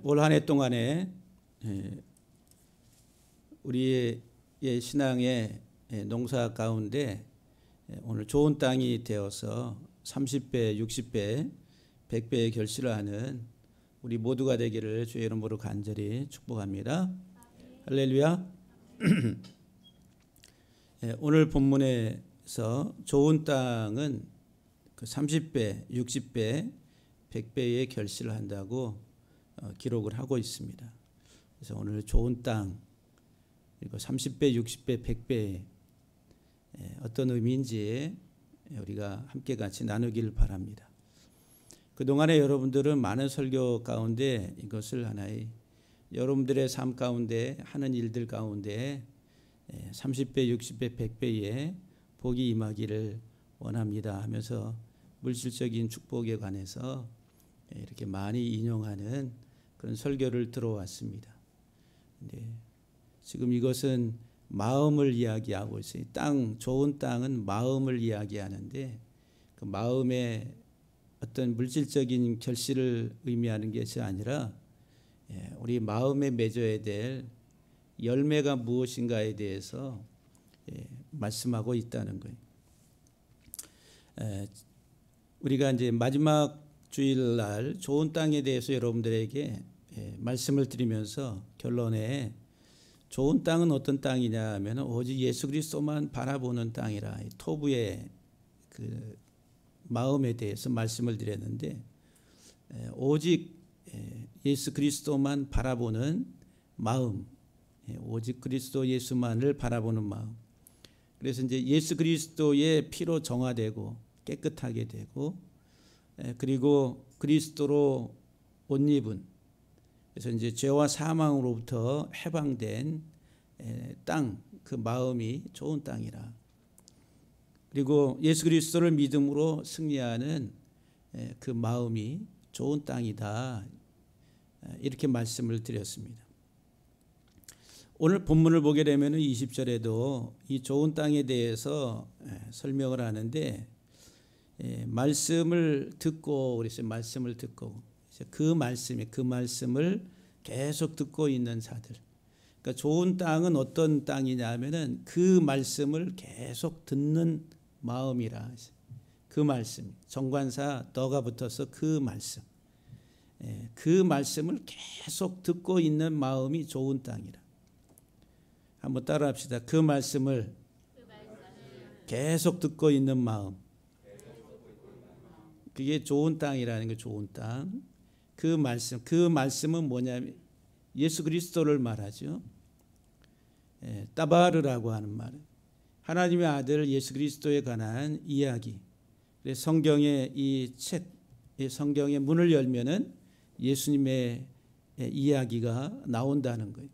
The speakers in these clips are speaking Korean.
올 한 해 동안에 우리의 신앙의 농사 가운데 오늘 좋은 땅이 되어서 30배, 60배, 100배의 결실을 하는 우리 모두가 되기를 주의 이름으로 간절히 축복합니다. 할렐루야. 오늘 본문에서 좋은 땅은 그 30배, 60배, 100배의 결실을 한다고 기록을 하고 있습니다. 그래서 오늘 좋은 땅 그리고 30배, 60배, 100배 어떤 의미인지 우리가 함께 같이 나누길 바랍니다. 그동안에 여러분들은 많은 설교 가운데 이것을 하나의 여러분들의 삶 가운데 하는 일들 가운데 30배, 60배, 100배의 복이 임하기를 원합니다 하면서 물질적인 축복에 관해서 이렇게 많이 인용하는 그런 설교를 들어왔습니다. 근데 지금 이것은 마음을 이야기하고 있어요. 좋은 땅은 마음을 이야기하는데 그 마음의 어떤 물질적인 결실을 의미하는 것이 아니라 우리 마음에 맺어야 될 열매가 무엇인가에 대해서 말씀하고 있다는 거예요. 우리가 이제 마지막 주일날 좋은 땅에 대해서 여러분들에게 말씀을 드리면서 결론에 좋은 땅은 어떤 땅이냐 하면 오직 예수 그리스도만 바라보는 땅이라 토부의 그 마음에 대해서 말씀을 드렸는데 오직 예수 그리스도만 바라보는 마음, 오직 그리스도 예수만을 바라보는 마음. 그래서 이제 예수 그리스도의 피로 정화되고 깨끗하게 되고 그리고 그리스도로 옷 입은 그래서 이제 죄와 사망으로부터 해방된 땅, 그 마음이 좋은 땅이라. 그리고 예수 그리스도를 믿음으로 승리하는 그 마음이 좋은 땅이다. 이렇게 말씀을 드렸습니다. 오늘 본문을 보게 되면 20절에도 이 좋은 땅에 대해서 설명을 하는데 말씀을 듣고 그래서 말씀을 듣고 그 말씀을 계속 듣고 있는 자들. 그러니까 좋은 땅은 어떤 땅이냐 하면은 그 말씀을 계속 듣는 마음이라. 그 말씀. 정관사 너가 붙어서 그 말씀. 그 말씀을 계속 듣고 있는 마음이 좋은 땅이라. 한번 따라 합시다. 그 말씀을 계속 듣고 있는 마음. 그게 좋은 땅이라는 게 좋은 땅. 그 말씀은 뭐냐면 예수 그리스도를 말하죠. 따바르라고 하는 말은 하나님의 아들 예수 그리스도에 관한 이야기. 그래서 성경의 이 책, 성경의 문을 열면은 예수님의 이야기가 나온다는 거예요.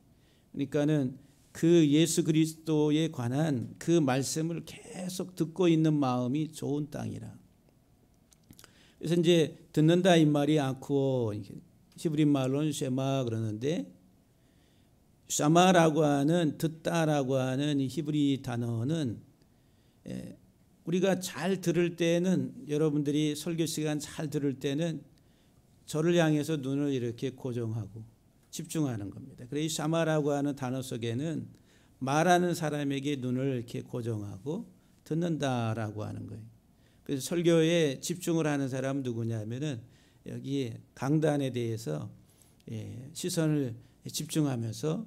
그러니까는 그 예수 그리스도에 관한 그 말씀을 계속 듣고 있는 마음이 좋은 땅이라. 그래서 이제 듣는다 이 말이 아쿠오, 히브리 말로는 쉐마 그러는데 샤마라고 하는 듣다라고 하는 이 히브리 단어는 우리가 잘 들을 때는 여러분들이 설교 시간 잘 들을 때는 저를 향해서 눈을 이렇게 고정하고 집중하는 겁니다. 그래서 이 샤마라고 하는 단어 속에는 말하는 사람에게 눈을 이렇게 고정하고 듣는다라고 하는 거예요. 그래서 설교에 집중을 하는 사람은 누구냐면은 여기 강단에 대해서 시선을 집중하면서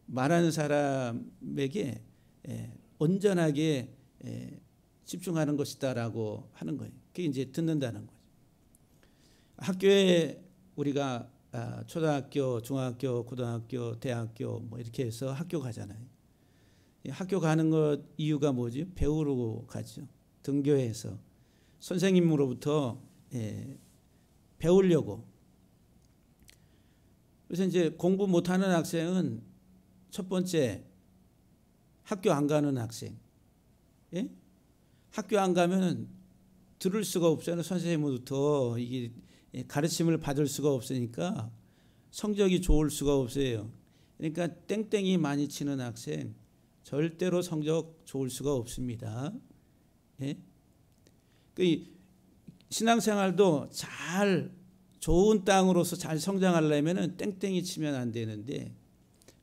말하는 사람에게 온전하게 집중하는 것이다라고 하는 거예요. 그게 이제 듣는다는 거죠. 학교에 우리가 초등학교, 중학교, 고등학교, 대학교 뭐 이렇게 해서 학교 가잖아요. 학교 가는 것 이유가 뭐지? 배우러 가죠. 등교해서 선생님으로부터 배우려고. 그래서 이제 공부 못하는 학생은 첫 번째 학교 안 가는 학생. 예? 학교 안 가면은 들을 수가 없잖아요. 선생님으로부터 이게 가르침을 받을 수가 없으니까 성적이 좋을 수가 없어요. 그러니까 땡땡이 많이 치는 학생 절대로 성적 좋을 수가 없습니다. 예? 신앙생활도 잘 좋은 땅으로서 잘 성장하려면 땡땡이 치면 안 되는데,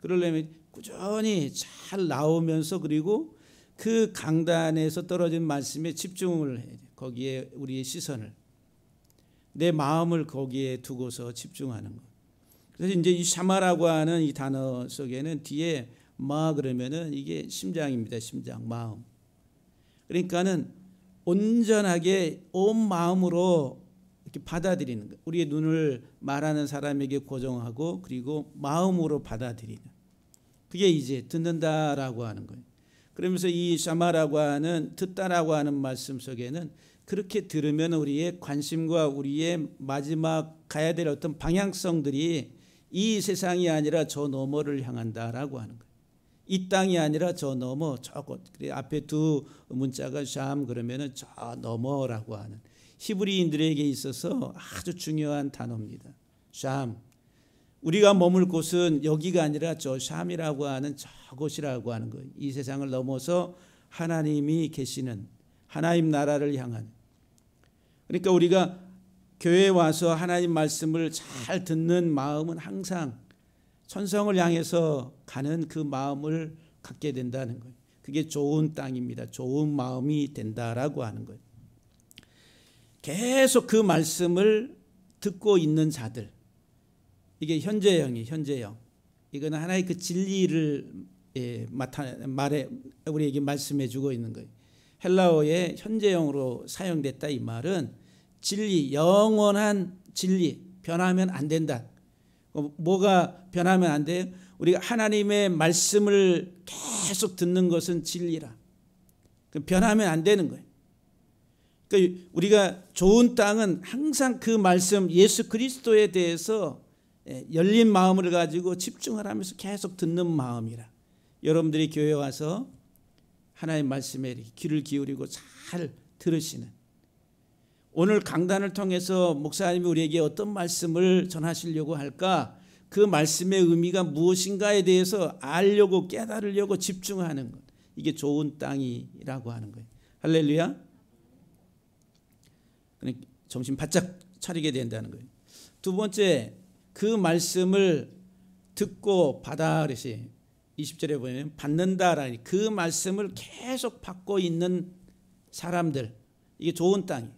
그러려면 꾸준히 잘 나오면서 그리고 그 강단에서 떨어진 말씀에 집중을 해야 돼. 거기에 우리의 시선을, 내 마음을 거기에 두고서 집중하는 것. 그래서 이제 이 샤마라고 하는 이 단어 속에는 뒤에 마 그러면은 이게 심장입니다. 심장, 마음. 그러니까는 온전하게 온 마음으로 이렇게 받아들이는 것. 우리의 눈을 말하는 사람에게 고정하고 그리고 마음으로 받아들이는. 그게 이제 듣는다라고 하는 거예요. 그러면서 이 샤마라고 하는 듣다라고 하는 말씀 속에는 그렇게 들으면 우리의 관심과 우리의 마지막 가야 될 어떤 방향성들이 이 세상이 아니라 저 너머를 향한다라고 하는 거예요. 이 땅이 아니라 저 너머, 저곳. 앞에 두 문자가 샴 그러면은 저 너머라고 하는 히브리인들에게 있어서 아주 중요한 단어입니다. 샴. 우리가 머물 곳은 여기가 아니라 저 샴이라고 하는 저곳이라고 하는 거예요. 이 세상을 넘어서 하나님이 계시는 하나님 나라를 향한. 그러니까 우리가 교회에 와서 하나님 말씀을 잘 듣는 마음은 항상 천성을 향해서 가는 그 마음을 갖게 된다는 거예요. 그게 좋은 땅입니다. 좋은 마음이 된다라고 하는 거예요. 계속 그 말씀을 듣고 있는 자들, 이게 현재형이에요. 현재형. 이거는 하나의 그 진리를 우리에게 말씀해 주고 있는 거예요. 헬라어의 현재형으로 사용됐다 이 말은 진리, 영원한 진리, 변하면 안 된다. 뭐가 변하면 안 돼요? 우리가 하나님의 말씀을 계속 듣는 것은 진리라. 변하면 안 되는 거예요. 그러니까 우리가 좋은 땅은 항상 그 말씀 예수 그리스도에 대해서 열린 마음을 가지고 집중을 하면서 계속 듣는 마음이라. 여러분들이 교회에 와서 하나님 말씀에 귀를 기울이고 잘 들으시는, 오늘 강단을 통해서 목사님이 우리에게 어떤 말씀을 전하시려고 할까, 그 말씀의 의미가 무엇인가에 대해서 알려고 깨달으려고 집중하는 것, 이게 좋은 땅이라고 하는 거예요. 할렐루야. 정신 바짝 차리게 된다는 거예요. 두 번째, 그 말씀을 듣고 받아 그러시 20절에 보면 받는다라니, 그 말씀을 계속 받고 있는 사람들, 이게 좋은 땅이.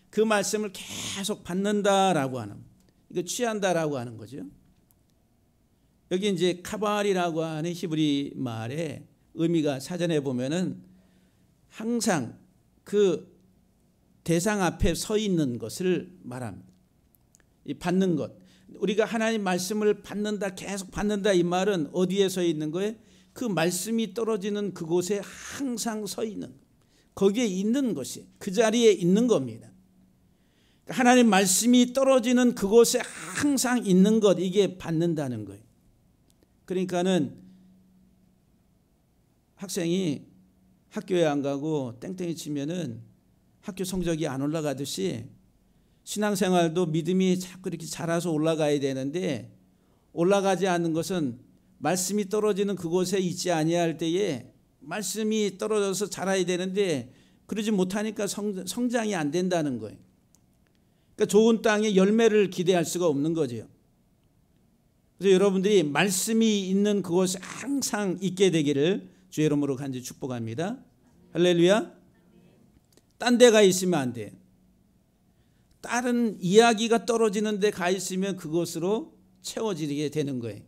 그 말씀을 계속 받는다라고 하는, 이거 취한다라고 하는 거죠. 여기 이제 카발이라고 하는 히브리 말의 의미가 사전에 보면은 항상 그 대상 앞에 서 있는 것을 말합니다. 이 받는 것. 우리가 하나님 말씀을 받는다, 계속 받는다 이 말은 어디에 서 있는 거예요? 그 말씀이 떨어지는 그곳에 항상 서 있는 것. 거기에 있는 것이, 그 자리에 있는 겁니다. 하나님 말씀이 떨어지는 그곳에 항상 있는 것, 이게 받는다는 거예요. 그러니까는 학생이 학교에 안 가고 땡땡이 치면은 학교 성적이 안 올라가듯이 신앙생활도 믿음이 자꾸 이렇게 자라서 올라가야 되는데, 올라가지 않는 것은 말씀이 떨어지는 그곳에 있지 아니할 때에 말씀이 떨어져서 자라야 되는데 그러지 못하니까 성장이 안 된다는 거예요. 그러니까 좋은 땅에 열매를 기대할 수가 없는 거죠. 그래서 여러분들이 말씀이 있는 그곳에 항상 있게 되기를 주의 이름으로 간절히 축복합니다. 할렐루야. 딴 데 가 있으면 안 돼요. 다른 이야기가 떨어지는 데 가 있으면 그것으로 채워지게 되는 거예요.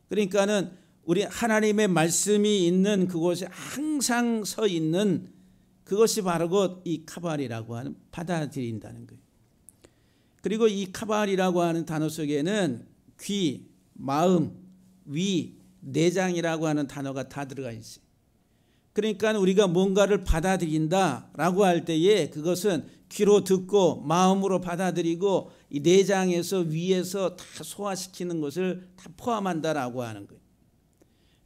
그러니까는 우리 하나님의 말씀이 있는 그곳에 항상 서 있는 그것이 바로 이 카발이라고 하는 받아들인다는 거예요. 그리고 이 카발이라고 하는 단어 속에는 귀, 마음, 위, 내장이라고 하는 단어가 다 들어가 있어요. 그러니까 우리가 뭔가를 받아들인다라고 할 때에 그것은 귀로 듣고 마음으로 받아들이고 이 내장에서 위에서 다 소화시키는 것을 다 포함한다라고 하는 거예요.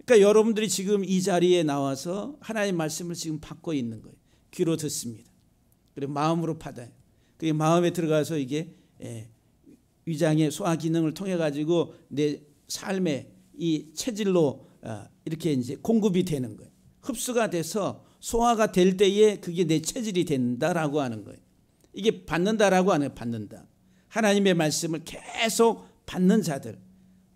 그러니까 여러분들이 지금 이 자리에 나와서 하나님의 말씀을 지금 받고 있는 거예요. 귀로 듣습니다. 그리고 마음으로 받아요. 그게 마음에 들어가서 이게 위장의 소화 기능을 통해 가지고 내 삶의 이 체질로 이렇게 이제 공급이 되는 거예요. 흡수가 돼서 소화가 될 때에 그게 내 체질이 된다라고 하는 거예요. 이게 받는다라고 안 해요. 받는다. 하나님의 말씀을 계속 받는 자들.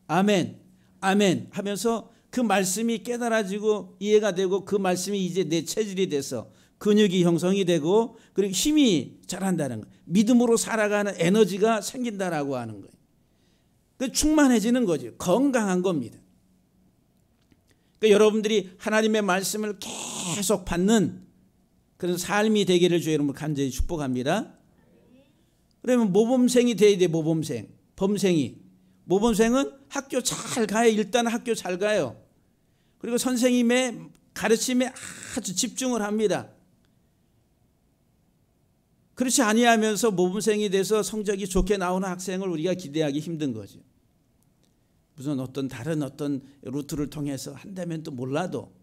아멘, 아멘 하면서 그 말씀이 깨달아지고 이해가 되고 그 말씀이 이제 내 체질이 돼서 근육이 형성이 되고 그리고 힘이 자란다는 거예요. 믿음으로 살아가는 에너지가 생긴다라고 하는 거예요. 그 충만해지는 거죠. 건강한 겁니다. 그러니까 여러분들이 하나님의 말씀을 계속 받는 그런 삶이 되기를 주의 이름으로 간절히 축복합니다. 그러면 모범생이 돼야 돼. 모범생, 범생이. 모범생은 학교 잘 가요. 일단 학교 잘 가요. 그리고 선생님의 가르침에 아주 집중을 합니다. 그렇지 아니하면서 모범생이 돼서 성적이 좋게 나오는 학생을 우리가 기대하기 힘든 거죠. 무슨 어떤 다른 어떤 루트를 통해서 한다면 또 몰라도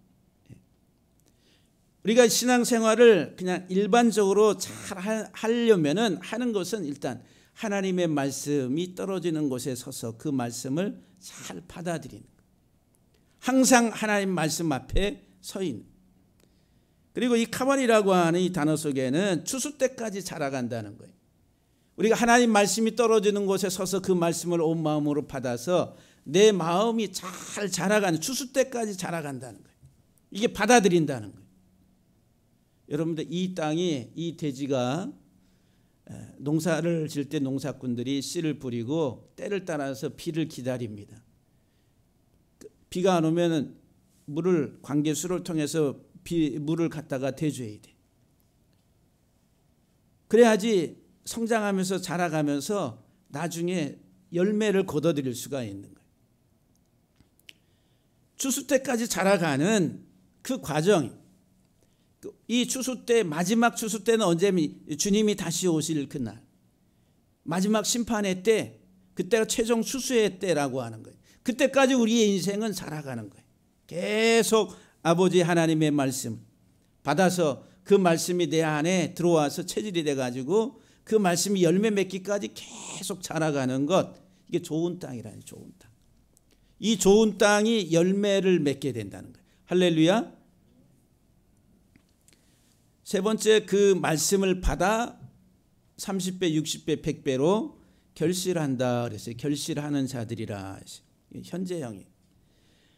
우리가 신앙생활을 그냥 일반적으로 잘 하려면은 하는 것은 일단 하나님의 말씀이 떨어지는 곳에 서서 그 말씀을 잘 받아들이는 거예요. 항상 하나님 말씀 앞에 서 있는. 그리고 이 카발이라고 하는 이 단어 속에는 추수 때까지 자라간다는 거예요. 우리가 하나님 말씀이 떨어지는 곳에 서서 그 말씀을 온 마음으로 받아서 내 마음이 잘 자라가는 추수 때까지 자라간다는 거예요. 이게 받아들인다는 거예요. 여러분들 이 땅이 이 대지가 농사를 질 때 농사꾼들이 씨를 뿌리고 때를 따라서 비를 기다립니다. 비가 안 오면 물을 관계수를 통해서 물을 갖다가 대줘야 돼. 그래야지 성장하면서 자라가면서 나중에 열매를 거둬들일 수가 있는 거예요. 추수 때까지 자라가는 그 과정, 이 추수 때 마지막 추수 때는 언제면 주님이 다시 오실 그날 마지막 심판의 때, 그때가 최종 추수의 때라고 하는 거예요. 그때까지 우리의 인생은 살아가는 거예요. 계속 아버지 하나님의 말씀 받아서 그 말씀이 내 안에 들어와서 체질이 돼가지고 그 말씀이 열매 맺기까지 계속 자라가는 것, 이게 좋은 땅이라니. 좋은 땅. 이 좋은 땅이 열매를 맺게 된다는 거예요. 할렐루야. 세 번째, 그 말씀을 받아 30배, 60배, 100배로 결실한다 그랬어요. 결실하는 자들이라. 현재형이에요.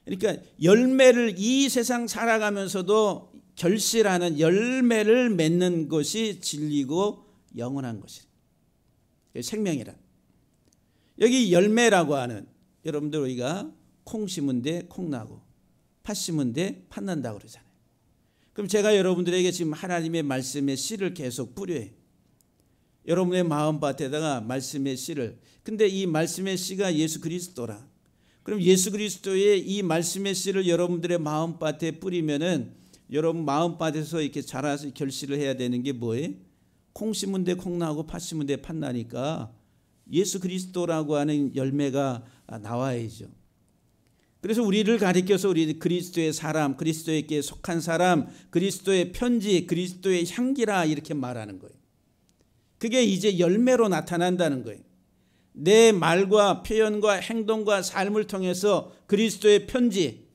그러니까 열매를 이 세상 살아가면서도 결실하는 열매를 맺는 것이 진리고 영원한 것이에요. 생명이란. 여기 열매라고 하는, 여러분들 우리가 콩 심은 데 콩 나고 팥 심은 데 팥 난다고 그러잖아요. 그럼 제가 여러분들에게 지금 하나님의 말씀의 씨를 계속 뿌려요. 여러분의 마음밭에다가 말씀의 씨를. 근데 이 말씀의 씨가 예수 그리스도라. 그럼 예수 그리스도의 이 말씀의 씨를 여러분들의 마음밭에 뿌리면은 여러분 마음밭에서 이렇게 자라서 결실을 해야 되는 게 뭐예요? 콩 심은 데 콩 나고 팥 심은 데 팥 나니까 예수 그리스도라고 하는 열매가 나와야죠. 그래서 우리를 가리켜서 우리 그리스도의 사람, 그리스도에게 속한 사람, 그리스도의 편지, 그리스도의 향기라 이렇게 말하는 거예요. 그게 이제 열매로 나타난다는 거예요. 내 말과 표현과 행동과 삶을 통해서 그리스도의 편지,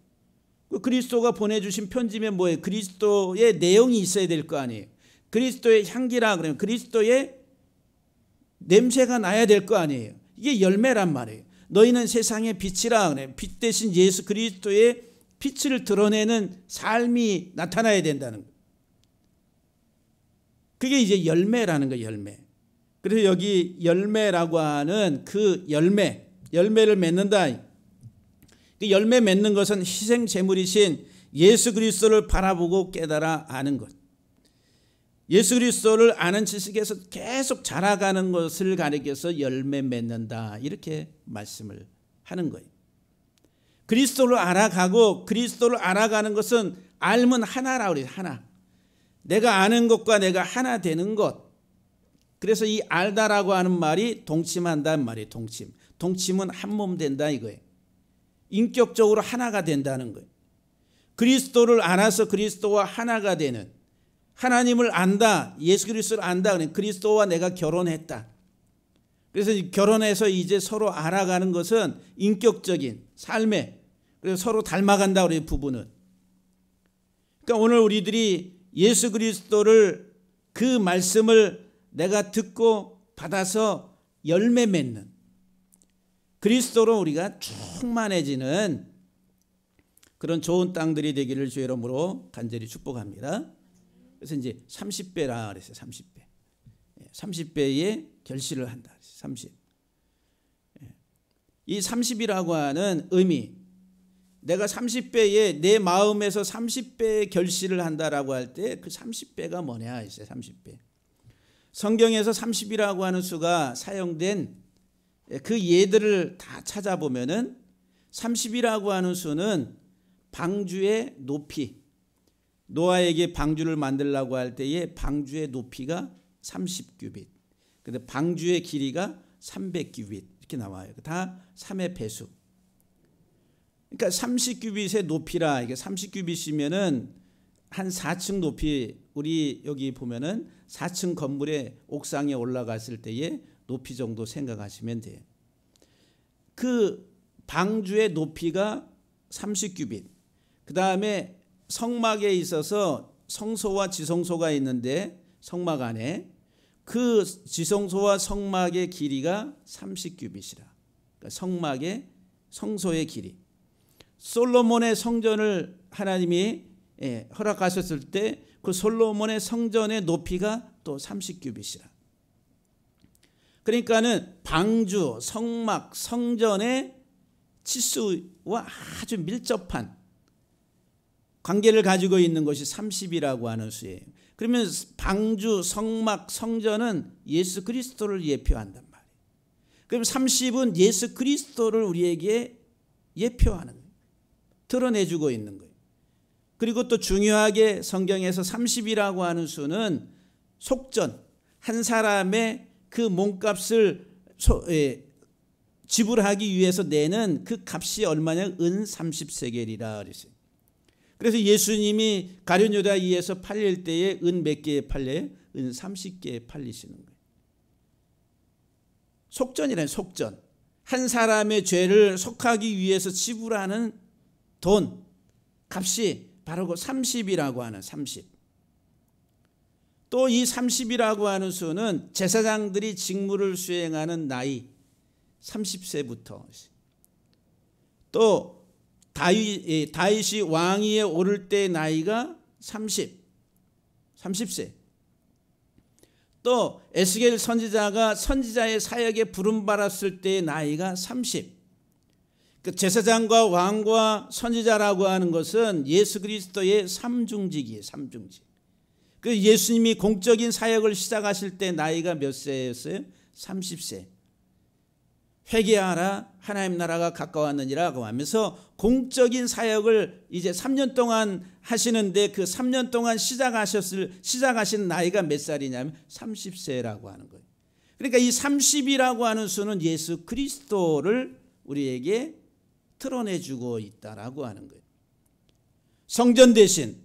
그리스도가 보내주신 편지면 뭐예요? 그리스도의 내용이 있어야 될 거 아니에요. 그리스도의 향기라 그러면 그리스도의 냄새가 나야 될 거 아니에요. 이게 열매란 말이에요. 너희는 세상의 빛이라 그래요. 빛 대신 예수 그리스도의 빛을 드러내는 삶이 나타나야 된다는 거예요. 그게 이제 열매라는 거예요. 열매. 그래서 여기 열매라고 하는 그 열매를 맺는다. 그 열매 맺는 것은 희생 제물이신 예수 그리스도를 바라보고 깨달아 아는 것. 예수 그리스도를 아는 지식에서 계속 자라가는 것을 가리켜서 열매 맺는다. 이렇게 말씀을 하는 거예요. 그리스도를 알아가고 그리스도를 알아가는 것은 알면 하나라고 그래요. 하나. 내가 아는 것과 내가 하나 되는 것. 그래서 이 알다라고 하는 말이 동침한다는 말이에요. 동침. 동침은 한 몸 된다 이거예요. 인격적으로 하나가 된다는 거예요. 그리스도를 알아서 그리스도와 하나가 되는, 하나님을 안다, 예수 그리스도를 안다. 그리스도와 내가 결혼했다. 그래서 결혼해서 이제 서로 알아가는 것은 인격적인 삶에, 그래서 서로 닮아간다 우리 부부는. 그러니까 오늘 우리들이 예수 그리스도를 그 말씀을 내가 듣고 받아서 열매 맺는 그리스도로 우리가 충만해지는 그런 좋은 땅들이 되기를 주의 이름으로 간절히 축복합니다. 그래서 이제 30배라 그랬어요. 30배. 30배의 결실을 한다. 30. 이 30이라고 하는 의미, 내가 30배에 내 마음에서 30배의 결실을 한다라고 할 때 그 30배가 뭐냐 했어요. 30배. 성경에서 30이라고 하는 수가 사용된 그 예들을 다 찾아보면은 30이라고 하는 수는 방주의 높이, 노아에게 방주를 만들라고 할 때에 방주의 높이가 30규빗, 근데 방주의 길이가 300규빗 이렇게 나와요. 다 3의 배수. 그러니까 30규빗의 높이라, 이게 30규빗이면은 한 4층 높이, 우리 여기 보면은 4층 건물의 옥상에 올라갔을 때의 높이 정도 생각하시면 돼요. 그 방주의 높이가 30규빗. 그 다음에 성막에 있어서 성소와 지성소가 있는데 성막 안에 그 지성소와 성막의 길이가 30규빗이라. 그러니까 성막의 성소의 길이. 솔로몬의 성전을 하나님이 허락하셨을 때 그 솔로몬의 성전의 높이가 또 30규빗이라. 그러니까는 방주, 성막, 성전의 치수와 아주 밀접한 관계를 가지고 있는 것이 30이라고 하는 수예요. 그러면 방주, 성막, 성전은 예수 그리스도를 예표한단 말이에요. 그럼 30은 예수 그리스도를 우리에게 예표하는 거예요. 드러내주고 있는 거예요. 그리고 또 중요하게 성경에서 30이라고 하는 수는 속전, 한 사람의 그 몸값을 지불하기 위해서 내는 그 값이 얼마냐? 은 30세겔이라 그랬어요. 그래서 예수님이 가룟 유다 이에서 팔릴 때에 은 몇 개에 팔려요? 은 30개에 팔리시는 거예요. 속전이라는 속전. 한 사람의 죄를 속하기 위해서 지불하는 돈, 값이 바로 그 30이라고 하는 30. 또 이 30이라고 하는 수는 제사장들이 직무를 수행하는 나이 30세부터 또 다윗이 왕위에 오를 때 나이가 30세. 또 에스겔 선지자가 선지자의 사역에 부름받았을 때의 나이가 30. 그 제사장과 왕과 선지자라고 하는 것은 예수 그리스도의 삼중직이에요. 삼중직. 그 예수님이 공적인 사역을 시작하실 때 나이가 몇 세였어요? 30세. 회개하라 하나님 나라가 가까웠느니라고 하면서 공적인 사역을 이제 3년 동안 하시는데 그 3년 동안 시작하신 나이가 몇 살이냐면 30세라고 하는 거예요. 그러니까 이 30이라고 하는 수는 예수 그리스도를 우리에게 드러내주고 있다라고 하는 거예요. 성전 대신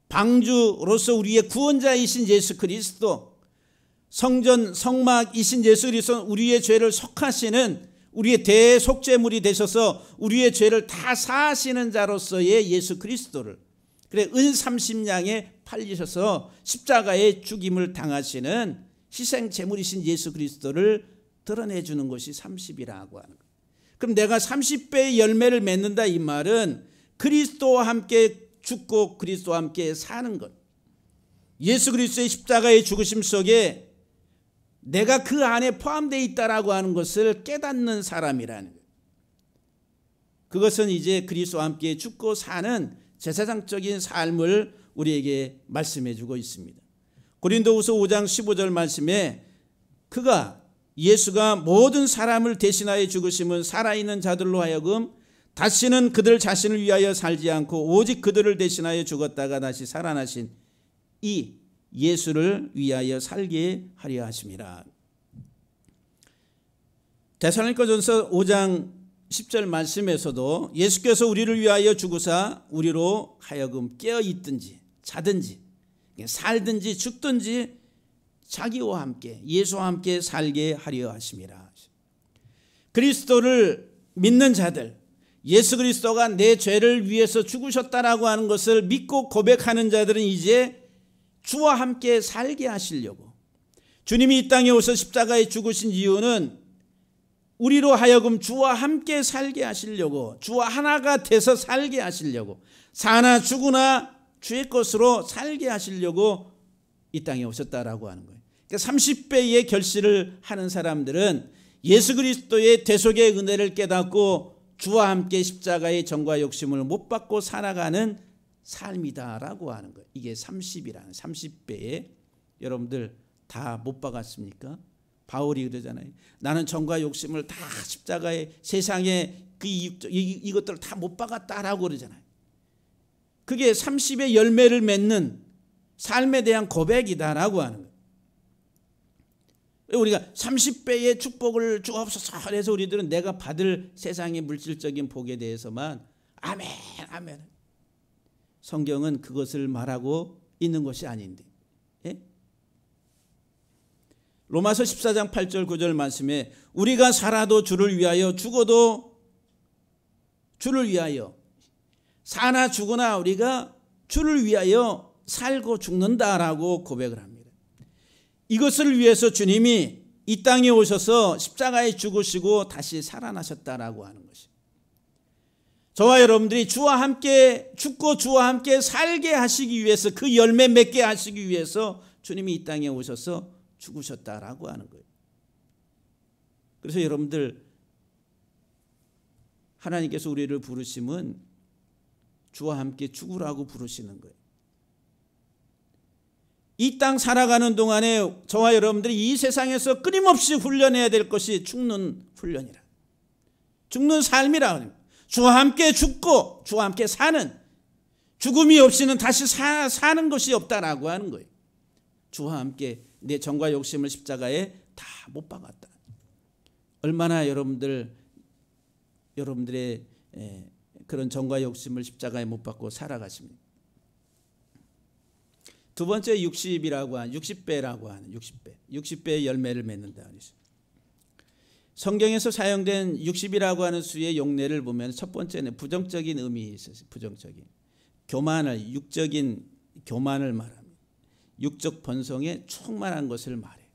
방주로서 우리의 구원자이신 예수 그리스도, 성전 성막이신 예수 그리스도는 우리의 죄를 속하시는 우리의 대속죄물이 되셔서 우리의 죄를 다 사하시는 자로서의 예수 그리스도를, 그래 은 30냥에 팔리셔서 십자가의 죽임을 당하시는 희생 제물이신 예수 그리스도를 드러내주는 것이 30이라고 하는 거예요. 그럼 내가 30배의 열매를 맺는다 이 말은 그리스도와 함께 죽고 그리스도와 함께 사는 것, 예수 그리스도의 십자가의 죽으심 속에 내가 그 안에 포함되어 있다라고 하는 것을 깨닫는 사람이라는 거예요. 그것은 이제 그리스도와 함께 죽고 사는 제사장적인 삶을 우리에게 말씀해 주고 있습니다. 고린도후서 5장 15절 말씀에 그가 예수가 모든 사람을 대신하여 죽으심은 살아있는 자들로 하여금 다시는 그들 자신을 위하여 살지 않고 오직 그들을 대신하여 죽었다가 다시 살아나신 이 예수를 위하여 살게 하려 하심이라. 데살로니가전서 5장 10절 말씀에서도 예수께서 우리를 위하여 죽으사 우리로 하여금 깨어 있든지 자든지 살든지 죽든지 자기와 함께 예수와 함께 살게 하려 하심이라. 그리스도를 믿는 자들, 예수 그리스도가 내 죄를 위해서 죽으셨다라고 하는 것을 믿고 고백하는 자들은 이제 주와 함께 살게 하시려고, 주님이 이 땅에 오셔서 십자가에 죽으신 이유는 우리로 하여금 주와 함께 살게 하시려고, 주와 하나가 돼서 살게 하시려고, 사나 죽으나 주의 것으로 살게 하시려고 이 땅에 오셨다라고 하는 거예요. 그러니까 30배의 결실을 하는 사람들은 예수 그리스도의 대속의 은혜를 깨닫고 주와 함께 십자가의 정과 욕심을 못 받고 살아가는 삶이다라고 하는 거예요. 이게 30이라는 30배에 여러분들 다 못 박았습니까? 바울이 그러잖아요. 나는 정과 욕심을 다 십자가에 세상에 이것들을 다 못 박았다라고 그러잖아요. 그게 30의 열매를 맺는 삶에 대한 고백이다라고 하는 거예요. 우리가 30배의 축복을 주옵소서 해서 우리들은 내가 받을 세상의 물질적인 복에 대해서만 아멘 아멘. 성경은 그것을 말하고 있는 것이 아닌데. 예? 로마서 14장 8절 9절 말씀에 우리가 살아도 주를 위하여 죽어도 주를 위하여 사나 죽으나 우리가 주를 위하여 살고 죽는다라고 고백을 합니다. 이것을 위해서 주님이 이 땅에 오셔서 십자가에 죽으시고 다시 살아나셨다라고 하는 것이, 저와 여러분들이 주와 함께 죽고 주와 함께 살게 하시기 위해서, 그 열매 맺게 하시기 위해서 주님이 이 땅에 오셔서 죽으셨다라고 하는 거예요. 그래서 여러분들, 하나님께서 우리를 부르심은 주와 함께 죽으라고 부르시는 거예요. 이 땅 살아가는 동안에 저와 여러분들이 이 세상에서 끊임없이 훈련해야 될 것이 죽는 훈련이라, 죽는 삶이라. 주와 함께 죽고 주와 함께 사는, 죽음이 없이는 다시 사는 것이 없다라고 하는 거예요. 주와 함께 내 정과 욕심을 십자가에 다 못 박았다. 얼마나 여러분들의 그런 정과 욕심을 십자가에 못 박고 살아가십니까? 두 번째 60이라고 하는 60배라고 하는 60배의 열매를 맺는다. 성경에서 사용된 60이라고 하는 수의 용례를 보면 첫 번째는 부정적인 의미 있어요. 부정적인 교만을, 육적인 교만을 말합니다. 육적 번성에 충만한 것을 말해요.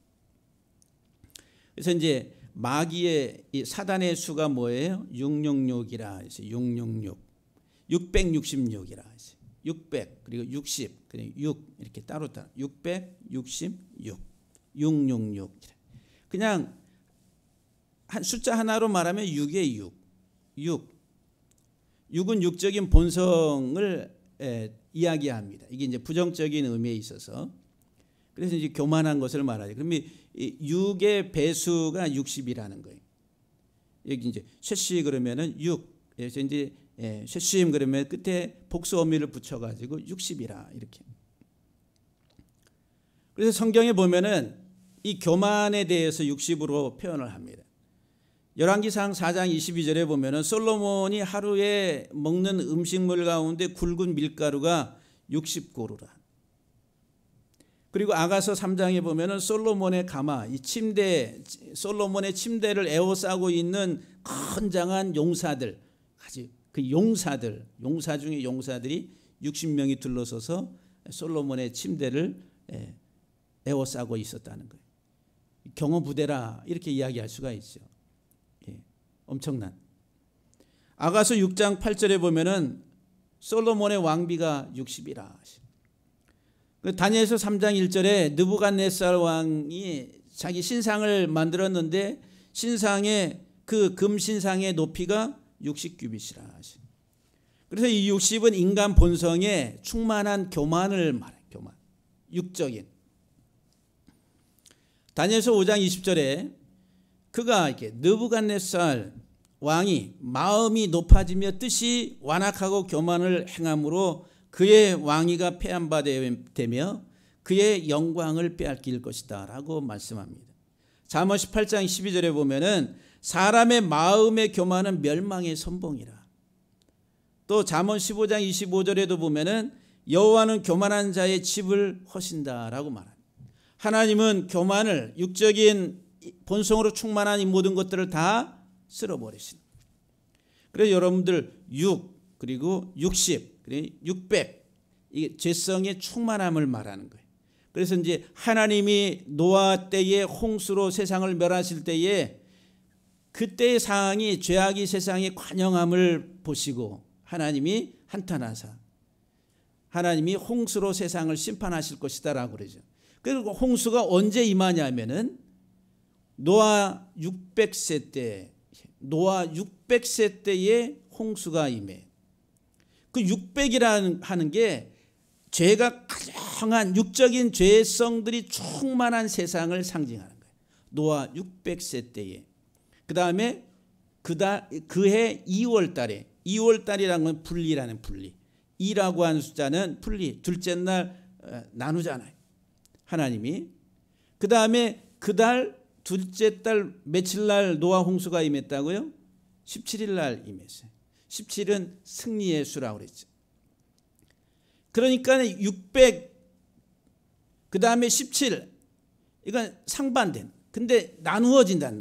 그래서 이제 마귀의 이 사단의 수가 뭐예요? 666이라 해서 666, 666이라 해서 600 그리고 60 그리고 6 이렇게 따로 666, 666. 그냥 한 숫자 하나로 말하면 6의 6은 육적인 본성을 이야기합니다. 이게 이제 부정적인 의미에 있어서, 그래서 이제 교만한 것을 말하죠. 그러면 6의 배수가 60이라는 거예요. 여기 이제 쇠씨 그러면은 6. 그래서 이제 쇠심 그러면 끝에 복수 어미를 붙여가지고 60이라 이렇게. 그래서 성경에 보면은 이 교만에 대해서 60으로 표현을 합니다. 열왕기상 4장 22절에 보면은 솔로몬이 하루에 먹는 음식물 가운데 굵은 밀가루가 60고루라. 그리고 아가서 3장에 보면은 솔로몬의 가마, 이 침대, 솔로몬의 침대를 에워싸고 있는 건장한 용사들, 아주 그 용사들, 용사 중에 용사들이 60명이 둘러서서 솔로몬의 침대를 에워싸고 있었다는 거예요. 경호부대라 이렇게 이야기할 수가 있죠. 엄청난. 아가서 6장 8절에 보면은 솔로몬의 왕비가 60이라. 다니엘서 3장 1절에 느부갓네살 왕이 자기 신상을 만들었는데 신상의 그 금신상의 높이가 60규빗이라. 그래서 이 60은 인간 본성에 충만한 교만을 말해요. 교만. 육적인. 다니엘서 5장 20절에 그가 이렇게 느부갓네살 왕이 마음이 높아지며 뜻이 완악하고 교만을 행함으로 그의 왕위가 폐한바되며 그의 영광을 빼앗길 것이다 라고 말씀합니다. 잠언 18장 12절에 보면은 사람의 마음의 교만은 멸망의 선봉이라. 또 잠언 15장 25절에도 보면은 여호와는 교만한 자의 집을 허신다 라고 말합니다. 하나님은 교만을, 육적인 본성으로 충만한 이 모든 것들을 다 쓸어버리신다. 그래서 여러분들 6 그리고 60 그리고 600 이게 죄성의 충만함을 말하는 거예요. 그래서 이제 하나님이 노아 때에 홍수로 세상을 멸하실 때에 그때의 상황이 죄악이 세상에 관영함을 보시고 하나님이 한탄하사 하나님이 홍수로 세상을 심판하실 것이다라고 그러죠. 그리고 홍수가 언제 임하냐면은 노아 600세 때에 홍수가 임해. 그 600이라는 하는 게 죄가 가정한 육적인 죄성들이 충만한 세상을 상징하는 거예요. 노아 600세 때에. 그 다음에 그해 2월 달에 2월 달이라는 건 분리라는 분리. 2라고 하는 숫자는 분리. 둘째 날 나누잖아요. 하나님이. 그 다음에 그달 둘째 달 며칠 날 노아 홍수가 임했다고요? 17일 날 임했어요. 17은 승리의 수라고 그랬죠. 그러니까 600 그 다음에 17 이건 상반된. 근데 나누어진다.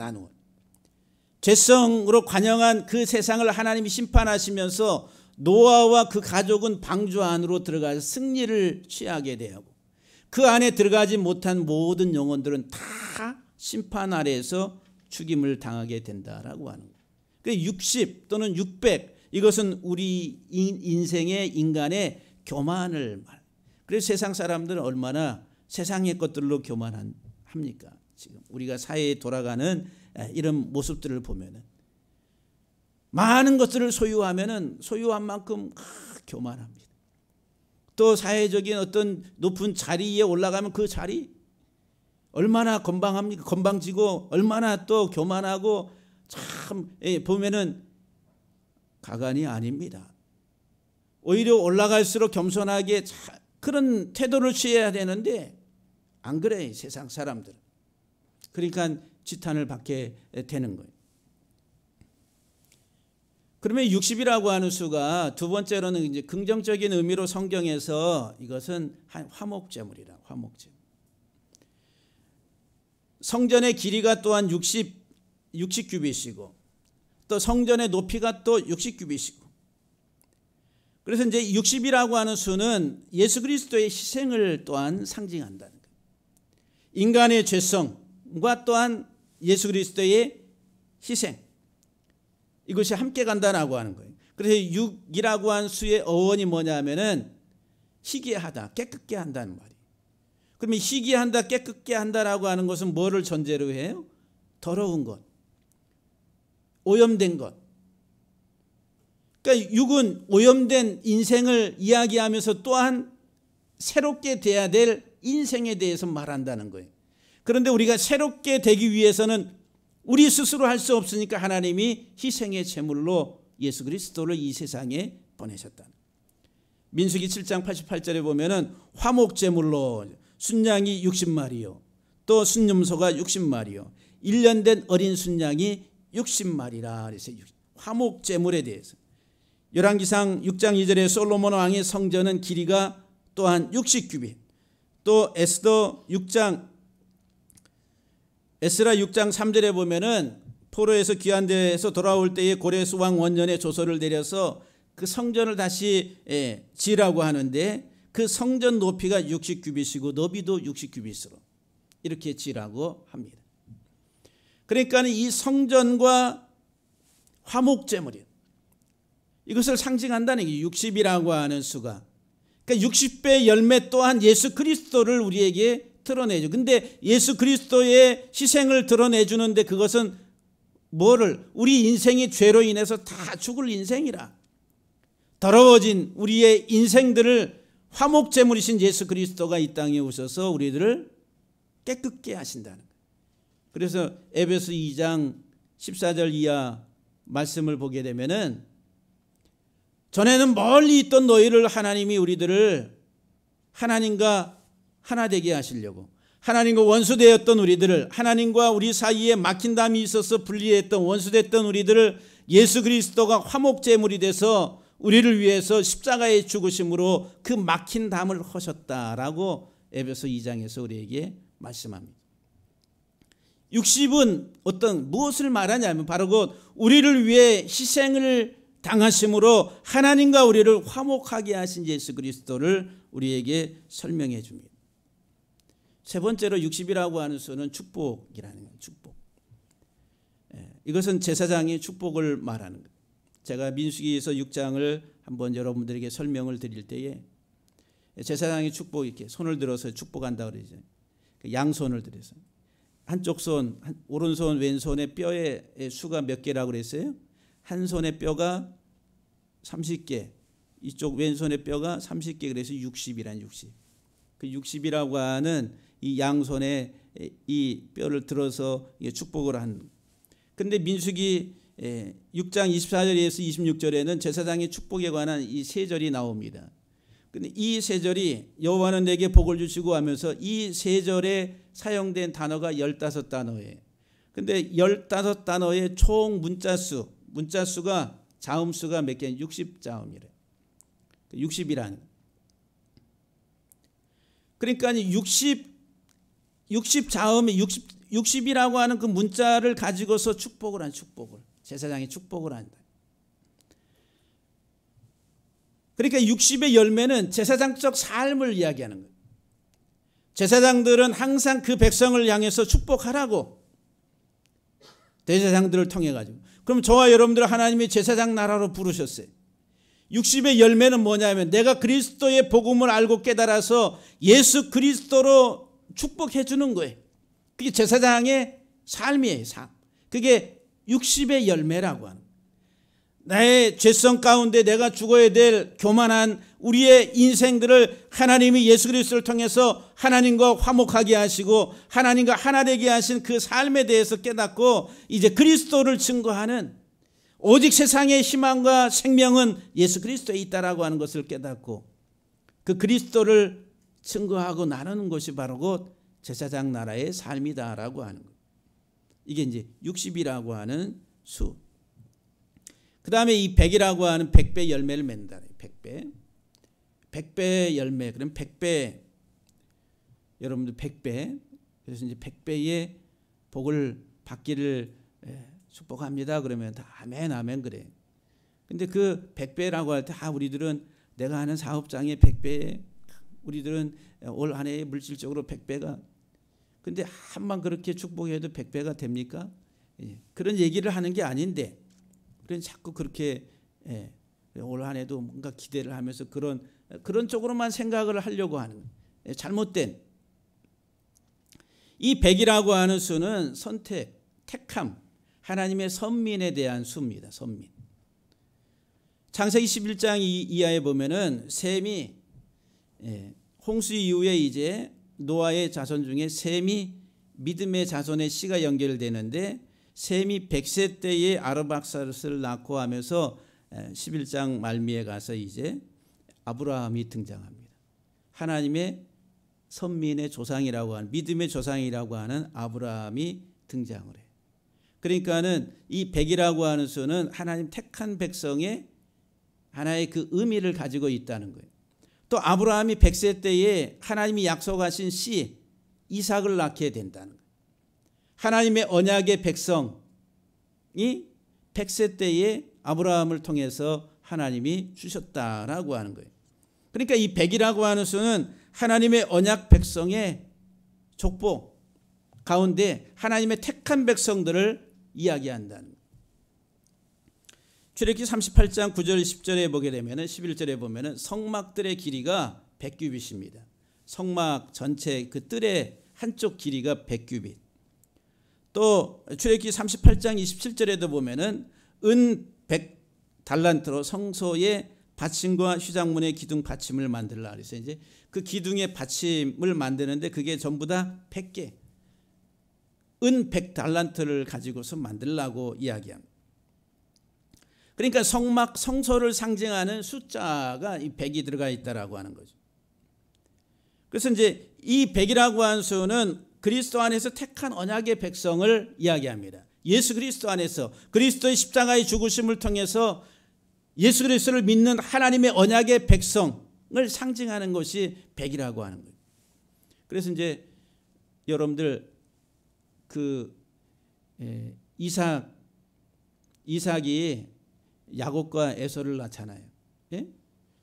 죄성으로 관영한 그 세상을 하나님이 심판하시면서 노아와 그 가족은 방주 안으로 들어가서 승리를 취하게 되고 그 안에 들어가지 못한 모든 영혼들은 다 심판 아래에서 죽임을 당하게 된다라고 하는 거예요. 60 또는 600 이것은 우리 인생의 인간의 교만을 말. 그래서 세상 사람들은 얼마나 세상의 것들로 교만합니까? 지금 우리가 사회에 돌아가는 이런 모습들을 보면은 많은 것들을 소유하면은 소유한 만큼 교만합니다. 또 사회적인 어떤 높은 자리에 올라가면 그 자리 얼마나 건방합니까? 건방지고 얼마나 또 교만하고 참 보면은 가관이 아닙니다. 오히려 올라갈수록 겸손하게 그런 태도를 취해야 되는데 안 그래 세상 사람들은. 그러니까 지탄을 받게 되는 거예요. 그러면 60이라고 하는 수가 두 번째로는 이제 긍정적인 의미로 성경에서 이것은 화목제물이라 화목제물. 성전의 길이가 또한 60규빗이고 또 성전의 높이가 또 60규빗이고 그래서 이제 60이라고 하는 수는 예수 그리스도의 희생을 또한 상징한다는 거예요. 인간의 죄성과 또한 예수 그리스도의 희생 이것이 함께 간다라고 하는 거예요. 그래서 6이라고 한 수의 어원이 뭐냐면은 희귀하다, 깨끗게 한다는 말이에요. 그러면 희귀한다, 깨끗게 한다라고 하는 것은 뭐를 전제로 해요? 더러운 것, 오염된 것. 그러니까 6은 오염된 인생을 이야기하면서 또한 새롭게 돼야 될 인생에 대해서 말한다는 거예요. 그런데 우리가 새롭게 되기 위해서는 우리 스스로 할 수 없으니까 하나님이 희생의 제물로 예수 그리스도를 이 세상에 보내셨다. 민수기 7장 88절에 보면은 화목제물로 순양이 60마리요 또 순염소가 60마리요 1년 된 어린 순양이 60마리라 그래서 화목제물에 대해서 열왕기상 6장 2절에 솔로몬 왕의 성전은 길이가 또한 60규빗 또 에스라 6장 3절에 보면은 포로에서 귀한 데에서 돌아올 때에 고레스 왕 원년에 조서를 내려서 그 성전을 다시 지으라고 하는데 그 성전 높이가 60규빗이고 너비도 60규빗으로 이렇게 지으라고 합니다. 그러니까 이 성전과 화목제물이 이것을 상징한다는 게 60이라고 하는 수가 그러니까 60배 열매 또한 예수 그리스도를 우리에게 드러내죠. 근데 예수 그리스도의 희생을 드러내주는데 그것은 뭐를 우리 인생이 죄로 인해서 다 죽을 인생이라 더러워진 우리의 인생들을 화목제물이신 예수 그리스도가 이 땅에 오셔서 우리들을 깨끗게 하신다는 거예요. 그래서 에베소 2장 14절 이하 말씀을 보게 되면은 전에는 멀리 있던 너희를 하나님이 우리들을 하나님과 하나 되게 하시려고 하나님과 원수되었던 우리들을 하나님과 우리 사이에 막힌 담이 있어서 분리했던 원수됐던 우리들을 예수 그리스도가 화목제물이 돼서 우리를 위해서 십자가에 죽으심으로 그 막힌 담을 허셨다라고 에베소 2장에서 우리에게 말씀합니다. 60은 무엇을 말하냐면 바로 곧 우리를 위해 희생을 당하심으로 하나님과 우리를 화목하게 하신 예수 그리스도를 우리에게 설명해 줍니다. 세 번째로 60이라고 하는 수는 축복이라는 거예요. 축복. 이것은 제사장의 축복을 말하는 거예요. 제가 민수기에서 6장을 한번 여러분들에게 설명을 드릴 때에 제사장의 축복 이렇게 손을 들어서 축복한다 그러죠. 양손을 들여서 한쪽 손, 오른손, 왼손의 뼈의 수가 몇 개라고 그랬어요? 한 손의 뼈가 30개, 이쪽 왼손의 뼈가 30개, 그래서 60이란 60. 그 60이라고 하는 이 양손에 이 뼈를 들어서 축복을 한. 그런데 민수기 6장 24절에서 26절에는 제사장의 축복에 관한 이 세 절이 나옵니다. 근데 이 세 절이 여호와는 내게 복을 주시고 하면서 이 세 절에 사용된 단어가 15단어예요. 근데 15단어의 총 문자수가 자음수가 몇 개냐? 60자음이래. 60이라는. 그러니까 60자음이 60이라고 하는 그 문자를 가지고서 축복을 한 축복을. 제사장이 축복을 한다. 그러니까 60의 열매는 제사장적 삶을 이야기하는 거예요. 제사장들은 항상 그 백성을 향해서 축복하라고 대제사장들을 통해 가지고. 그럼 저와 여러분들 하나님이 제사장 나라로 부르셨어요. 60의 열매는 뭐냐면 내가 그리스도의 복음을 알고 깨달아서 예수 그리스도로 축복해 주는 거예요. 그게 제사장의 삶이에요. 삶. 그게 60의 열매라고 하는 거예요. 나의 죄성 가운데 내가 죽어야 될 교만한 우리의 인생들을 하나님이 예수 그리스도를 통해서 하나님과 화목하게 하시고 하나님과 하나 되게 하신 그 삶에 대해서 깨닫고 이제 그리스도를 증거하는, 오직 세상의 희망과 생명은 예수 그리스도에 있다라고 하는 것을 깨닫고 그 그리스도를 증거하고 나누는 것이 바로 곧 제사장 나라의 삶이다라고 하는 것. 이게 이제 60이라고 하는 수. 그 다음에 이 100이라고 하는 100배 열매를 맺는다. 100배 열매. 그럼 100배, 여러분들 100배. 그래서 이제 100배의 복을 받기를 축복합니다. 그러면 다 아멘, 아멘 그래. 근데 그 100배라고 할 때 우리들은 내가 하는 사업장의 100배, 우리들은 올 한 해에 물질적으로 100배가. 근데 한번 그렇게 축복해도 100배가 됩니까? 그런 얘기를 하는 게 아닌데, 그런 자꾸 그렇게 올 한 해도 뭔가 기대를 하면서 그런 쪽으로만 생각을 하려고 하는 잘못된. 이 100이라고 하는 수는 선택, 택함, 하나님의 선민에 대한 수입니다. 선민. 창세기 11장 이하에 보면은 셈이 홍수 이후에 이제 노아의 자손 중에 셈이 믿음의 자손의 씨가 연결되는데, 셈이 100세 때에 아르박사르스를 낳고 하면서 11장 말미에 가서 이제 아브라함이 등장합니다. 하나님의 선민의 조상이라고 하는, 믿음의 조상이라고 하는 아브라함이 등장을 해요. 그러니까는 이 100이라고 하는 수는 하나님 택한 백성의 하나의 그 의미를 가지고 있다는 거예요. 또 아브라함이 100세 때에 하나님이 약속하신 씨 이삭을 낳게 된다는 거예요. 하나님의 언약의 백성이 100세 때에 아브라함을 통해서 하나님이 주셨다라고 하는 거예요. 그러니까 이 100이라고 하는 수는 하나님의 언약 백성의 족보 가운데 하나님의 택한 백성들을 이야기한다는 거예요. 출애굽기 38장 9절 10절에 보게 되면 11절에 보면 성막들의 길이가 100규빗입니다. 성막 전체 그 뜰의 한쪽 길이가 100규빗. 또 출애굽기 38장 27절에도 보면은 은 100달란트로 성소의 받침과 휘장문의 기둥 받침을 만들라 그래서 이제 그 기둥의 받침을 만드는데 그게 전부 다 100개. 은 100달란트를 가지고서 만들라고 이야기합니다. 그러니까 성막 성소를 상징하는 숫자가 이 100이 들어가 있다라고 하는 거죠. 그래서 이제 이 100이라고 하는 수는 그리스도 안에서 택한 언약의 백성을 이야기합니다. 예수 그리스도 안에서 그리스도의 십자가의 죽으심을 통해서 예수 그리스도를 믿는 하나님의 언약의 백성을 상징하는 것이 100이라고 하는 거예요. 그래서 이제 여러분들 그 이삭이 야곱과 에서를 낳잖아요. 예?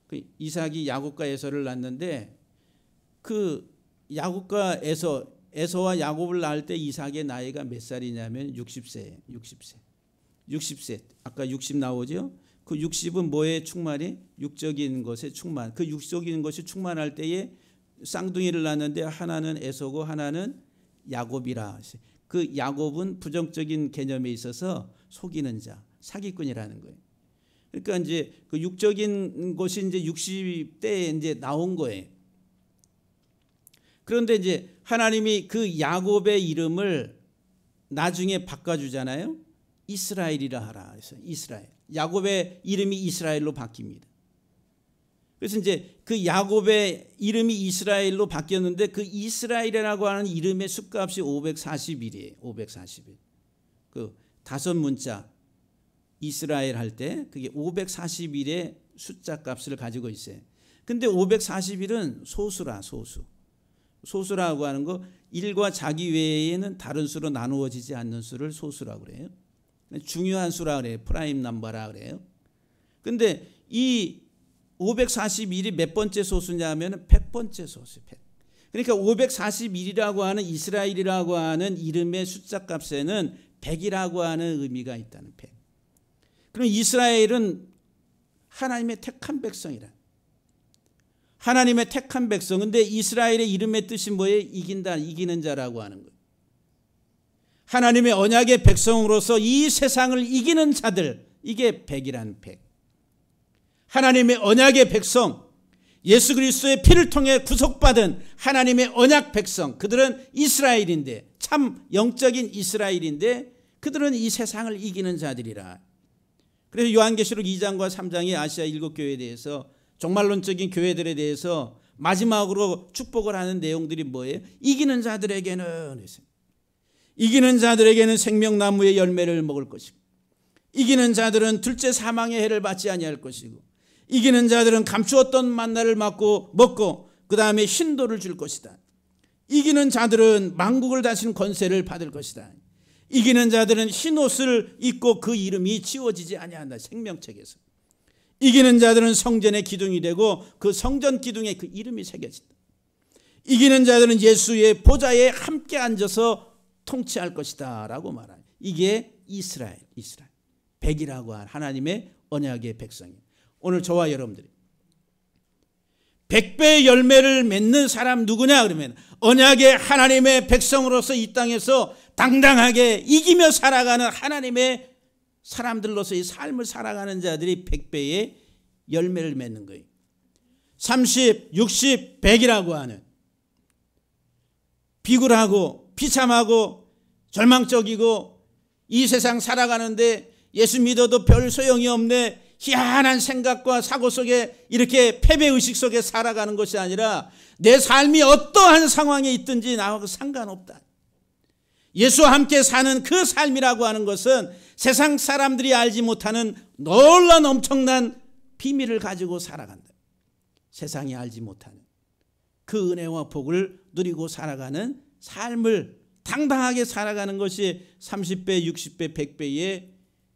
그 이삭이 야곱과 에서를 낳는데 그 야곱과 에서와 야곱을 낳을 때 이삭의 나이가 몇 살이냐면 60세예요. 60세. 아까 60 나오죠? 그 60은 뭐에 충만이? 육적인 것에 충만. 그 육적인 것이 충만할 때에 쌍둥이를 낳는데 하나는 에서고 하나는 야곱이라. 그 야곱은 부정적인 개념에 있어서 속이는 자, 사기꾼이라는 거예요. 그러니까 이제 그 육적인 것이 이제 60대에 이제 나온 거예요. 그런데 이제 하나님이 그 야곱의 이름을 나중에 바꿔주잖아요. 이스라엘이라 하라. 그래서 이스라엘. 야곱의 이름이 이스라엘로 바뀝니다. 그래서 이제 그 야곱의 이름이 이스라엘로 바뀌었는데 그 이스라엘이라고 하는 이름의 숫값이 541이에요. 541. 그 다섯 문자 이스라엘 할 때 그게 541의 숫자 값을 가지고 있어요. 근데 541은 소수라, 소수. 소수라고 하는 거 1과 자기 외에는 다른 수로 나누어지지 않는 수를 소수라고 그래요. 중요한 수라 그래요. 프라임 넘버라 그래요. 근데 이 541이 몇 번째 소수냐 하면 100번째 소수. 100. 그러니까 541이라고 하는 이스라엘이라고 하는 이름의 숫자 값에는 100이라고 하는 의미가 있다는 100. 그럼 이스라엘은 하나님의 택한 백성이라. 하나님의 택한 백성. 근데 이스라엘의 이름의 뜻이 뭐예요? 이긴다, 이기는 자라고 하는 거예요. 하나님의 언약의 백성으로서 이 세상을 이기는 자들, 이게 100이란 100. 하나님의 언약의 백성, 예수 그리스도의 피를 통해 구속받은 하나님의 언약 백성, 그들은 이스라엘인데, 참 영적인 이스라엘인데 그들은 이 세상을 이기는 자들이라. 그래서 요한계시록 2장과 3장이 아시아 7교회에 대해서 종말론적인 교회들에 대해서 마지막으로 축복을 하는 내용들이 뭐예요? 이기는 자들에게는 생명나무의 열매를 먹을 것이고, 이기는 자들은 둘째 사망의 해를 받지 아니할 것이고, 이기는 자들은 감추었던 만나를 먹고 그 다음에 흰돌을 줄 것이다. 이기는 자들은 만국을 다스리는 권세를 받을 것이다. 이기는 자들은 흰옷을 입고 그 이름이 지워지지 아니한다. 생명책에서. 이기는 자들은 성전의 기둥이 되고 그 성전 기둥에 그 이름이 새겨진다. 이기는 자들은 예수의 보좌에 함께 앉아서 통치할 것이다 라고 말하요. 이게 이스라엘 100이라고 한 하나님의 언약의 백성이에요. 오늘 저와 여러분들이 100배의 열매를 맺는 사람 누구냐 그러면 언약의 하나님의 백성으로서 이 땅에서 당당하게 이기며 살아가는 하나님의 사람들로서 이 삶을 살아가는 자들이 100배의 열매를 맺는 거예요. 30, 60, 100이라고 하는 비굴하고 비참하고 절망적이고 이 세상 살아가는데 예수 믿어도 별 소용이 없네, 희한한 생각과 사고 속에 이렇게 패배의식 속에 살아가는 것이 아니라 내 삶이 어떠한 상황에 있든지 나하고 상관없다. 예수와 함께 사는 그 삶이라고 하는 것은 세상 사람들이 알지 못하는 놀라운 엄청난 비밀을 가지고 살아간다. 세상이 알지 못하는 그 은혜와 복을 누리고 살아가는 삶을 당당하게 살아가는 것이 30배, 60배, 100배의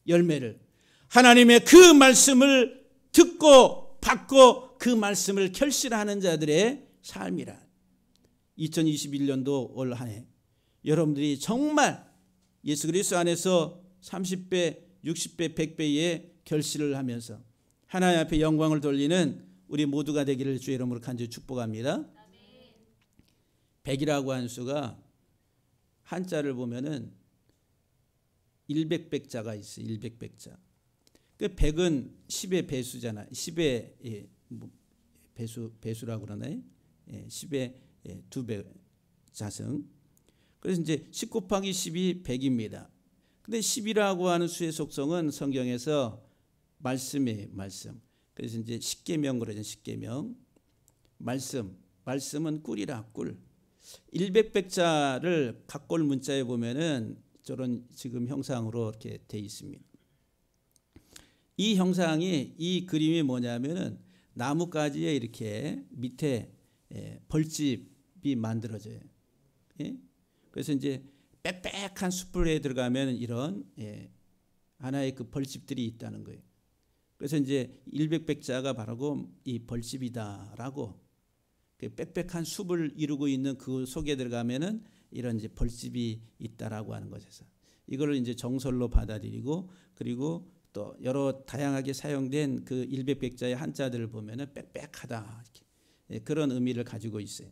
열매를, 하나님의 그 말씀을 듣고 받고 그 말씀을 결실하는 자들의 삶이라. 2021년도 올 한 해 여러분들이 정말 예수 그리스도 안에서 30배, 60배, 100배의 결실을 하면서 하나님 앞에 영광을 돌리는 우리 모두가 되기를 주의 이름으로 간절히 축복합니다. 100이라고 한 수가 한자를 보면은 100백자가 있어요. 100백자. 그 100은 10의 배수잖아요. 10의 배수라고 그러나요? 10의 2배 자승. 그래서 이제 10 곱하기 10이 100입니다. 근데 10이라고 하는 수의 속성은 성경에서 말씀이에요. 말씀. 그래서 이제 십계명 그러죠. 십계명. 말씀은 꿀이라 꿀. 100백자를 각골 문자에 보면은 저런 지금 형상으로 이렇게 돼 있습니다. 이 형상이, 이 그림이 뭐냐면은 나뭇가지에 이렇게 밑에 벌집이 만들어져요. 예? 그래서 이제 빽빽한 숯불에 들어가면 이런 하나의 그 벌집들이 있다는 거예요. 그래서 이제 100백자가 바로 이 벌집이다라고 그 빽빽한 숲을 이루고 있는 그 속에 들어가면은 이런 이제 벌집이 있다라고 하는 것에서 이거를 이제 정설로 받아들이고, 그리고 또 여러 다양하게 사용된 그 일백백자의 한자들을 보면은 빽빽하다 이렇게 그런 의미를 가지고 있어요.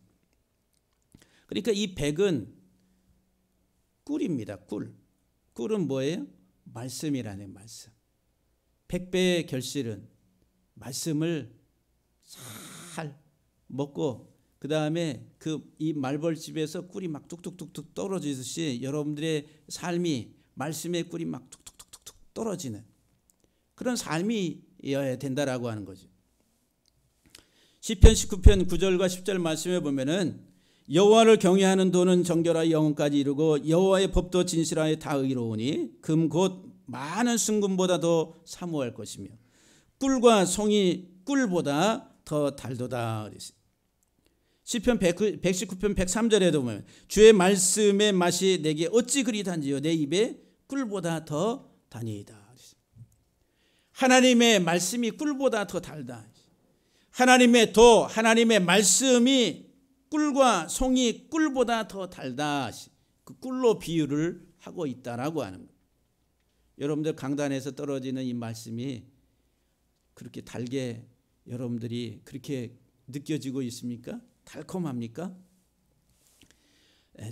그러니까 이 백은 꿀입니다. 꿀은 뭐예요? 말씀이라는 말씀. 백배의 결실은 말씀을 잘 먹고 그 다음에 이 말벌집에서 꿀이 막 뚝뚝뚝뚝 떨어지듯이 여러분들의 삶이 말씀의 꿀이 막 뚝뚝뚝뚝 떨어지는 그런 삶이어야 된다라고 하는 거죠. 시편 19편 9절과 10절 말씀에 보면은 여호와를 경외하는 도는 정결하여 영혼까지 이루고 여호와의 법도 진실하여 다 의로우니 금 곧 많은 순금보다 더 사모할 것이며 꿀과 송이 꿀보다 더 달도다. 시편 119편 103절에도 보면 주의 말씀의 맛이 내게 어찌 그리 단지요 내 입에 꿀보다 더 다니이다. 하나님의 말씀이 꿀보다 더 달다. 하나님의 도, 하나님의 말씀이 꿀과 송이 꿀보다 더 달다. 그 꿀로 비유를 하고 있다라고 하는 거예요. 여러분들 강단에서 떨어지는 이 말씀이 그렇게 달게 여러분들이 그렇게 느껴지고 있습니까? 달콤합니까?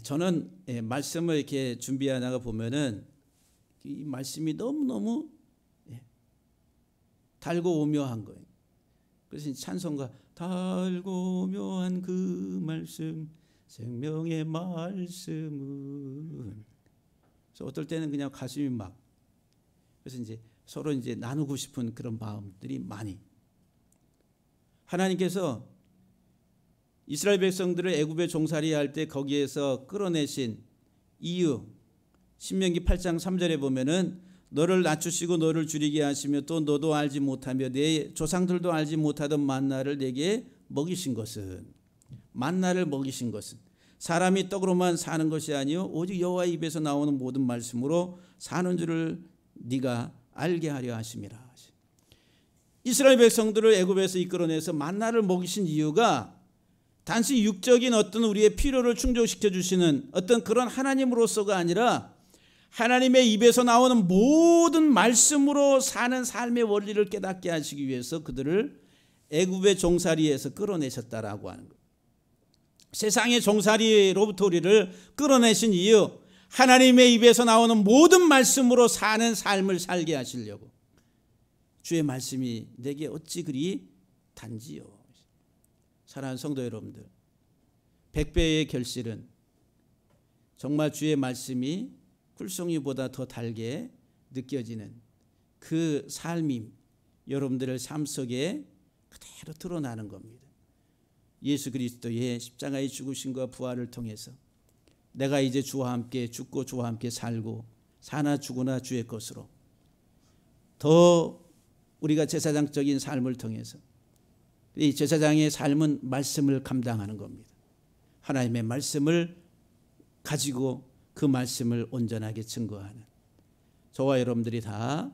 저는 말씀을 이렇게 준비하다가 보면은 이 말씀이 너무너무 달고 오묘한 거예요. 그래서 찬송가 달고 오묘한 그 말씀 생명의 말씀은 그래서 어떨 때는 그냥 가슴이 막 그래서 이제 서로 이제 나누고 싶은 그런 마음들이 많이 하나님께서 이스라엘 백성들을 애굽에 종살이 할 때 거기에서 끌어내신 이유 신명기 8장 3절에 보면은 너를 낮추시고 너를 줄이게 하시며 또 너도 알지 못하며 내 조상들도 알지 못하던 만나를 내게 먹이신 것은 만나를 먹이신 것은 사람이 떡으로만 사는 것이 아니요 오직 여호와의 입에서 나오는 모든 말씀으로 사는 줄을 네가 알게 하려 하심이라. 이스라엘 백성들을 애굽에서 이끌어내서 만나를 먹이신 이유가 단지 육적인 어떤 우리의 필요를 충족시켜 주시는 어떤 그런 하나님으로서가 아니라 하나님의 입에서 나오는 모든 말씀으로 사는 삶의 원리를 깨닫게 하시기 위해서 그들을 애굽의 종살이에서 끌어내셨다라고 하는 거예요. 세상의 종살이로부터 우리를 끌어내신 이유 하나님의 입에서 나오는 모든 말씀으로 사는 삶을 살게 하시려고 주의 말씀이 내게 어찌 그리 단지요. 사랑하는 성도 여러분들, 백배의 결실은 정말 주의 말씀이 꿀송이보다 더 달게 느껴지는 그 삶이 여러분들의 삶 속에 그대로 드러나는 겁니다. 예수 그리스도의 십자가의 죽으심과 부활을 통해서 내가 이제 주와 함께 죽고 주와 함께 살고 사나 죽으나 주의 것으로 더 우리가 제사장적인 삶을 통해서 이 제사장의 삶은 말씀을 감당하는 겁니다. 하나님의 말씀을 가지고 그 말씀을 온전하게 증거하는 저와 여러분들이 다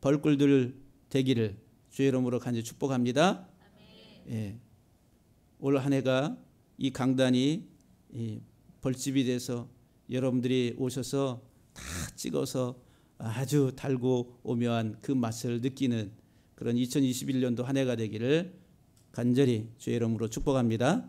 벌꿀들 되기를 주의 이름으로 간절히 축복합니다. 예. 올 한 해가 이 강단이 벌집이 돼서 여러분들이 오셔서 다 찍어서 아주 달고 오묘한 그 맛을 느끼는 그런 2021년도 한 해가 되기를 간절히 주의 이름으로 축복합니다.